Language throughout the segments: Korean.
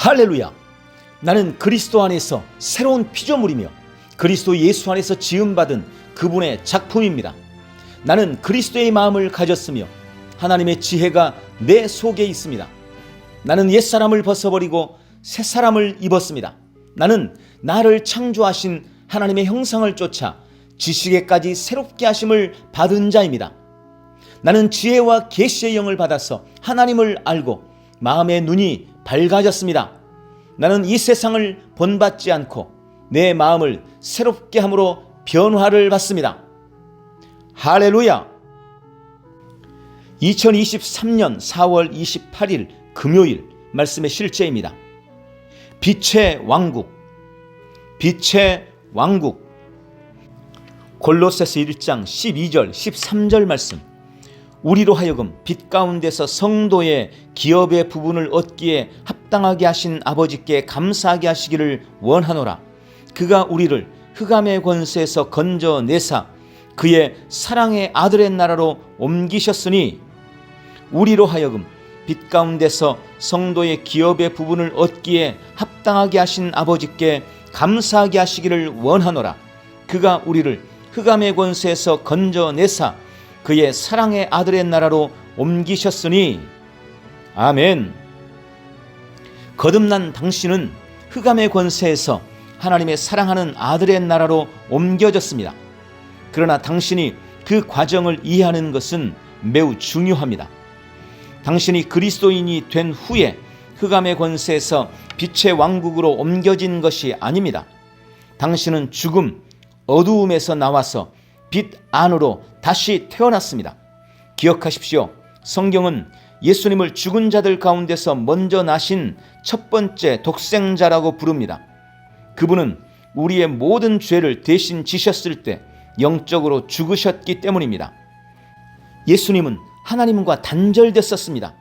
할렐루야! 나는 그리스도 안에서 새로운 피조물이며 그리스도 예수 안에서 지음받은 그분의 작품입니다. 나는 그리스도의 마음을 가졌으며 하나님의 지혜가 내 속에 있습니다. 나는 옛사람을 벗어버리고 새사람을 입었습니다. 나는 나를 창조하신 하나님의 형상을 쫓아 지식에까지 새롭게 하심을 받은 자입니다. 나는 지혜와 계시의 영을 받아서 하나님을 알고 마음의 눈이 밝아졌습니다. 나는 이 세상을 본받지 않고 내 마음을 새롭게 함으로 변화를 받습니다. 할렐루야! 2023년 4월 28일 금요일 말씀의 실제입니다. 빛의 왕국, 빛의 왕국. 골로새서 1장 12절 13절 말씀. 우리로 하여금 빛 가운데서 성도의 기업의 부분을 얻기에 합당하게 하신 아버지께 감사하게 하시기를 원하노라. 그가 우리를 흑암의 권세에서 건져내사 그의 사랑의 아들의 나라로 옮기셨으니 우리로 하여금 빛 가운데서 성도의 기업의 부분을 얻기에 합당하게 하신 아버지께 감사하게 하시기를 원하노라. 그가 우리를 흑암의 권세에서 건져내사 그의 사랑의 아들의 나라로 옮기셨으니 아멘. 거듭난 당신은 흑암의 권세에서 하나님의 사랑하는 아들의 나라로 옮겨졌습니다. 그러나 당신이 그 과정을 이해하는 것은 매우 중요합니다. 당신이 그리스도인이 된 후에 흑암의 권세에서 빛의 왕국으로 옮겨진 것이 아닙니다. 당신은 죽음, 어두움에서 나와서 빛 안으로 다시 태어났습니다. 기억하십시오. 성경은 예수님을 죽은 자들 가운데서 먼저 나신 첫 번째 독생자라고 부릅니다. 그분은 우리의 모든 죄를 대신 지셨을 때 영적으로 죽으셨기 때문입니다. 예수님은 하나님과 단절됐었습니다.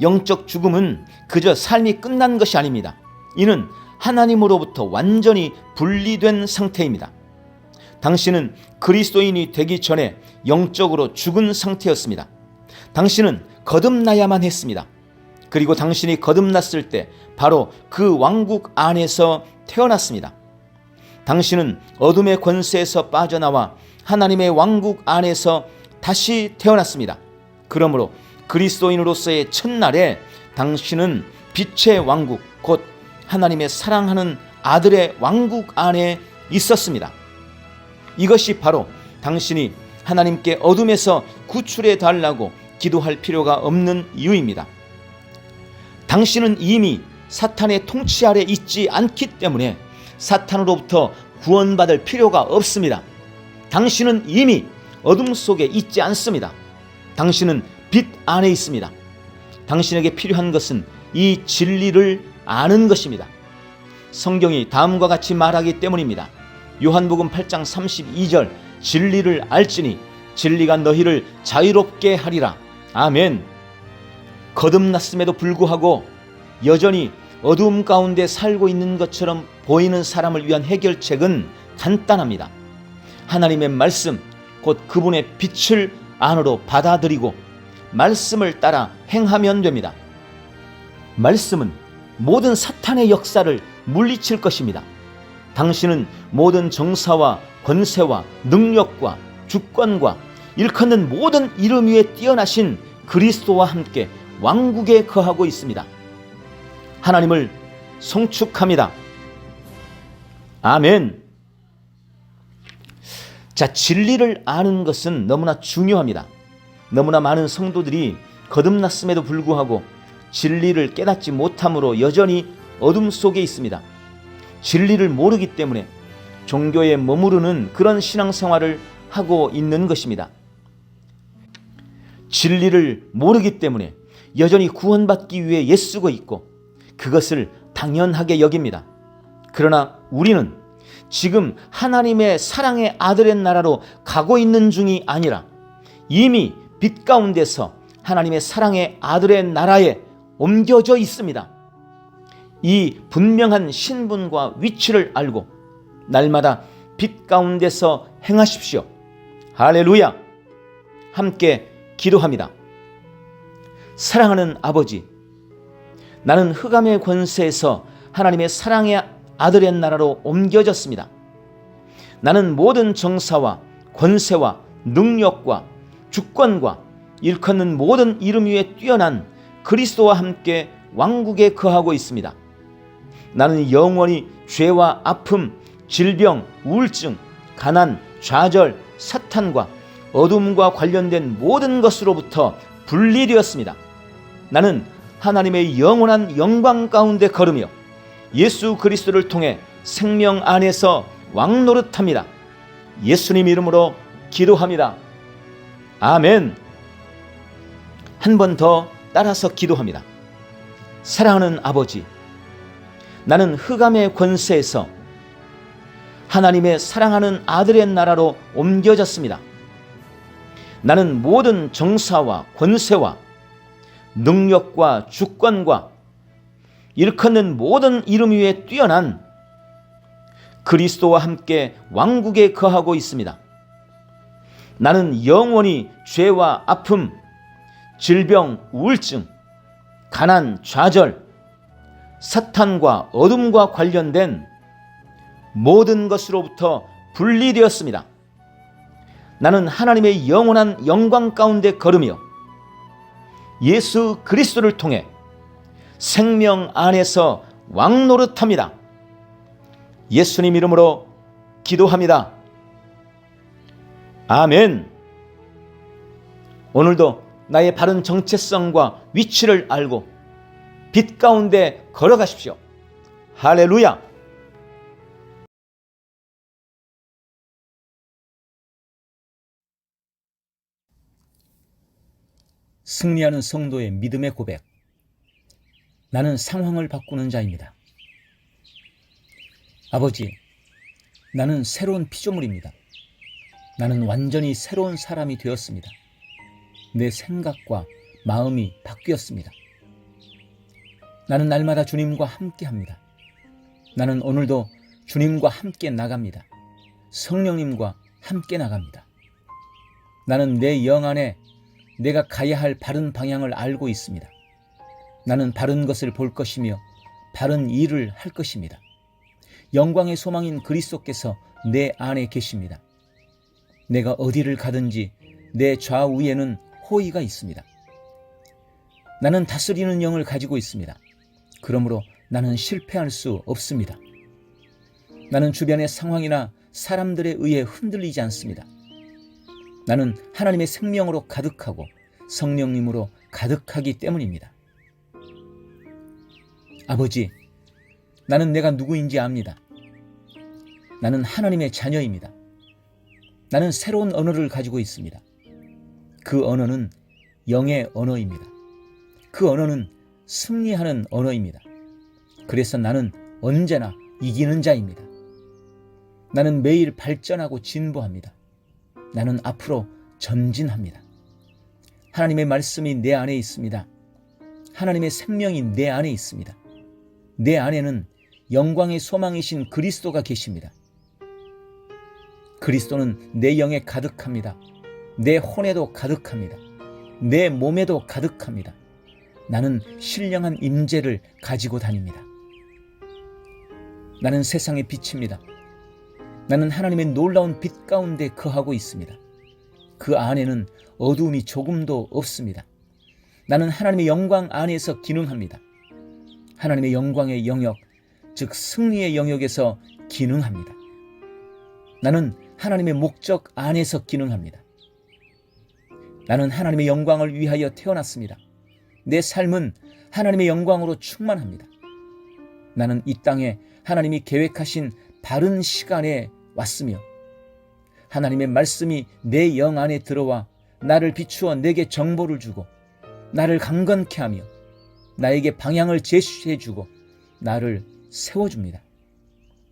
영적 죽음은 그저 삶이 끝난 것이 아닙니다. 이는 하나님으로부터 완전히 분리된 상태입니다. 당신은 그리스도인이 되기 전에 영적으로 죽은 상태였습니다. 당신은 거듭나야만 했습니다. 그리고 당신이 거듭났을 때 바로 그 왕국 안에서 태어났습니다. 당신은 어둠의 권세에서 빠져나와 하나님의 왕국 안에서 다시 태어났습니다. 그러므로 그리스도인으로서의 첫날에 당신은 빛의 왕국, 곧 하나님의 사랑하는 아들의 왕국 안에 있었습니다. 이것이 바로 당신이 하나님께 어둠에서 구출해 달라고 기도할 필요가 없는 이유입니다. 당신은 이미 사탄의 통치 아래 있지 않기 때문에 사탄으로부터 구원받을 필요가 없습니다. 당신은 이미 어둠 속에 있지 않습니다. 당신은 빛 안에 있습니다. 당신에게 필요한 것은 이 진리를 아는 것입니다. 성경이 다음과 같이 말하기 때문입니다. 요한복음 8장 32절 진리를 알지니 진리가 너희를 자유롭게 하리라. 아멘. 거듭났음에도 불구하고 여전히 어두움 가운데 살고 있는 것처럼 보이는 사람을 위한 해결책은 간단합니다. 하나님의 말씀, 곧 그분의 빛을 안으로 받아들이고 말씀을 따라 행하면 됩니다. 말씀은 모든 사탄의 역사를 물리칠 것입니다. 당신은 모든 정사와 권세와 능력과 주권과 일컫는 모든 이름 위에 뛰어나신 그리스도와 함께 왕국에 거하고 있습니다. 하나님을 송축합니다. 아멘. 자, 진리를 아는 것은 너무나 중요합니다. 너무나 많은 성도들이 거듭났음에도 불구하고 진리를 깨닫지 못함으로 여전히 어둠 속에 있습니다. 진리를 모르기 때문에 종교에 머무르는 그런 신앙생활을 하고 있는 것입니다. 진리를 모르기 때문에 여전히 구원받기 위해 애쓰고 있고 그것을 당연하게 여깁니다. 그러나 우리는 지금 하나님의 사랑의 아들의 나라로 가고 있는 중이 아니라 이미 빛 가운데서 하나님의 사랑의 아들의 나라에 옮겨져 있습니다. 이 분명한 신분과 위치를 알고 날마다 빛 가운데서 행하십시오. 할렐루야! 함께 기도합니다. 사랑하는 아버지, 나는 흑암의 권세에서 하나님의 사랑의 아들의 나라로 옮겨졌습니다. 나는 모든 정사와 권세와 능력과 주권과 일컫는 모든 이름 위에 뛰어난 그리스도와 함께 왕국에 거하고 있습니다. 나는 영원히 죄와 아픔, 질병, 우울증, 가난, 좌절, 사탄과 어둠과 관련된 모든 것으로부터 분리되었습니다. 나는 하나님의 영원한 영광 가운데 걸으며 예수 그리스도를 통해 생명 안에서 왕노릇합니다. 예수님 이름으로 기도합니다. 아멘. 한 번 더 따라서 기도합니다. 사랑하는 아버지, 나는 흑암의 권세에서 하나님의 사랑하는 아들의 나라로 옮겨졌습니다. 나는 모든 정사와 권세와 능력과 주권과 일컫는 모든 이름 위에 뛰어난 그리스도와 함께 왕국에 거하고 있습니다. 나는 영원히 죄와 아픔, 질병, 우울증, 가난, 좌절, 사탄과 어둠과 관련된 모든 것으로부터 분리되었습니다. 나는 하나님의 영원한 영광 가운데 걸으며 예수 그리스도를 통해 생명 안에서 왕노릇합니다. 예수님 이름으로 기도합니다. 아멘. 오늘도 나의 바른 정체성과 위치를 알고 빛 가운데 걸어가십시오. 할렐루야. 승리하는 성도의 믿음의 고백. 나는 상황을 바꾸는 자입니다. 아버지, 나는 새로운 피조물입니다. 나는 완전히 새로운 사람이 되었습니다. 내 생각과 마음이 바뀌었습니다. 나는 날마다 주님과 함께합니다. 나는 오늘도 주님과 함께 나갑니다. 성령님과 함께 나갑니다. 나는 내 영 안에 내가 가야 할 바른 방향을 알고 있습니다. 나는 바른 것을 볼 것이며 바른 일을 할 것입니다. 영광의 소망인 그리스도께서 내 안에 계십니다. 내가 어디를 가든지 내 좌우에는 호의가 있습니다. 나는 다스리는 영을 가지고 있습니다. 그러므로 나는 실패할 수 없습니다. 나는 주변의 상황이나 사람들에 의해 흔들리지 않습니다. 나는 하나님의 생명으로 가득하고 성령님으로 가득하기 때문입니다. 아버지, 나는 내가 누구인지 압니다. 나는 하나님의 자녀입니다. 나는 새로운 언어를 가지고 있습니다. 그 언어는 영의 언어입니다. 그 언어는 승리하는 언어입니다. 그래서 나는 언제나 이기는 자입니다. 나는 매일 발전하고 진보합니다. 나는 앞으로 전진합니다. 하나님의 말씀이 내 안에 있습니다. 하나님의 생명이 내 안에 있습니다. 내 안에는 영광의 소망이신 그리스도가 계십니다. 그리스도는 내 영에 가득합니다. 내 혼에도 가득합니다. 내 몸에도 가득합니다. 나는 신령한 임재를 가지고 다닙니다. 나는 세상의 빛입니다. 나는 하나님의 놀라운 빛 가운데 거하고 있습니다. 그 안에는 어두움이 조금도 없습니다. 나는 하나님의 영광 안에서 기능합니다. 하나님의 영광의 영역, 즉 승리의 영역에서 기능합니다. 나는 하나님의 목적 안에서 기능합니다. 나는 하나님의 영광을 위하여 태어났습니다. 내 삶은 하나님의 영광으로 충만합니다. 나는 이 땅에 하나님이 계획하신 바른 시간에 왔으며 하나님의 말씀이 내 영 안에 들어와 나를 비추어 내게 정보를 주고 나를 강건케 하며 나에게 방향을 제시해 주고 나를 세워줍니다.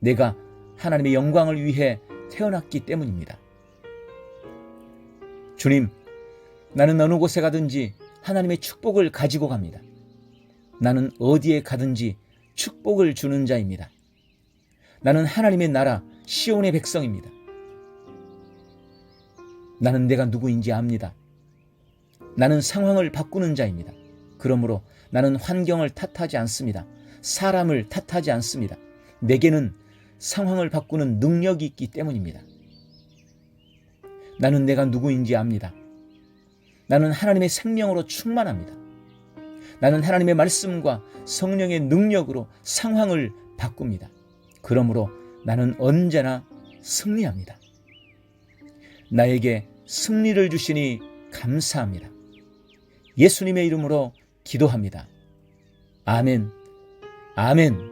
내가 하나님의 영광을 위해 태어났기 때문입니다. 주님, 나는 어느 곳에 가든지 하나님의 축복을 가지고 갑니다. 나는 어디에 가든지 축복을 주는 자입니다. 나는 하나님의 나라 시온의 백성입니다. 나는 내가 누구인지 압니다. 나는 상황을 바꾸는 자입니다. 그러므로 나는 환경을 탓하지 않습니다. 사람을 탓하지 않습니다. 내게는 상황을 바꾸는 능력이 있기 때문입니다. 나는 내가 누구인지 압니다. 나는 하나님의 생명으로 충만합니다. 나는 하나님의 말씀과 성령의 능력으로 상황을 바꿉니다. 그러므로 나는 언제나 승리합니다. 나에게 승리를 주시니 감사합니다. 예수님의 이름으로 기도합니다. 아멘, 아멘.